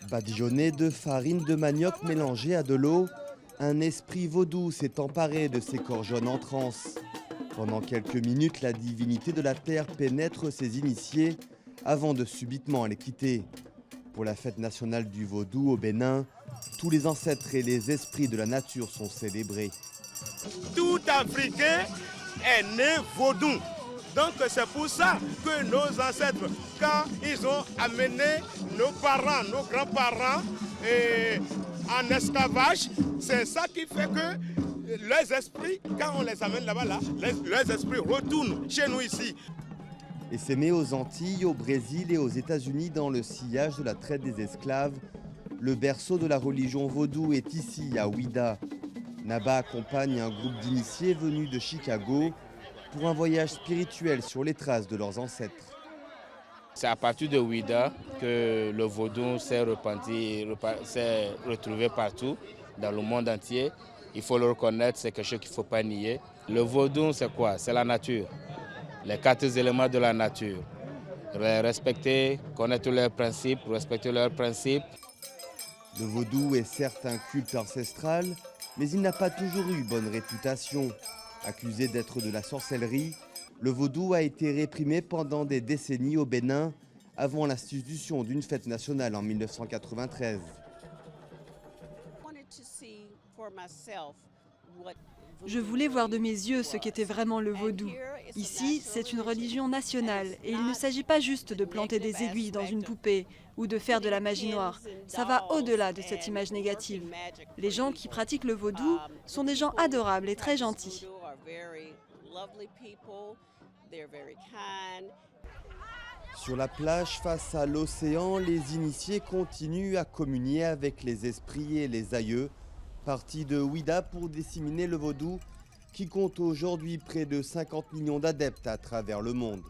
Badigeonné de farine de manioc mélangée à de l'eau, un esprit vaudou s'est emparé de ces corps jaunes en transe. Pendant quelques minutes, la divinité de la terre pénètre ses initiés avant de subitement les quitter. Pour la fête nationale du vaudou au Bénin, tous les ancêtres et les esprits de la nature sont célébrés. Tout Africain est né vaudou. Donc c'est pour ça que nos ancêtres, quand ils ont amené nos parents, nos grands-parents en esclavage, c'est ça qui fait que leurs esprits, quand on les amène là-bas, leurs esprits retournent chez nous ici. Essaimé aux Antilles, au Brésil et aux États-Unis dans le sillage de la traite des esclaves, le berceau de la religion vaudou est ici, à Ouida. Naba accompagne un groupe d'initiés venus de Chicago pour un voyage spirituel sur les traces de leurs ancêtres. C'est à partir de Ouida que le vaudou s'est répandu, s'est retrouvé partout dans le monde entier. Il faut le reconnaître, c'est quelque chose qu'il ne faut pas nier. Le vaudou, c'est quoi? C'est la nature, les 4 éléments de la nature. Respecter, connaître leurs principes, respecter leurs principes. Le vaudou est certes un culte ancestral, mais il n'a pas toujours eu bonne réputation. Accusé d'être de la sorcellerie, le vaudou a été réprimé pendant des décennies au Bénin, avant l'institution d'une fête nationale en 1993. Je voulais voir de mes yeux ce qu'était vraiment le vaudou. Ici, c'est une religion nationale et il ne s'agit pas juste de planter des aiguilles dans une poupée ou de faire de la magie noire. Ça va au-delà de cette image négative. Les gens qui pratiquent le vaudou sont des gens adorables et très gentils. Sur la plage face à l'océan, les initiés continuent à communier avec les esprits et les aïeux, partis de Ouida pour disséminer le vaudou qui compte aujourd'hui près de 50 millions d'adeptes à travers le monde.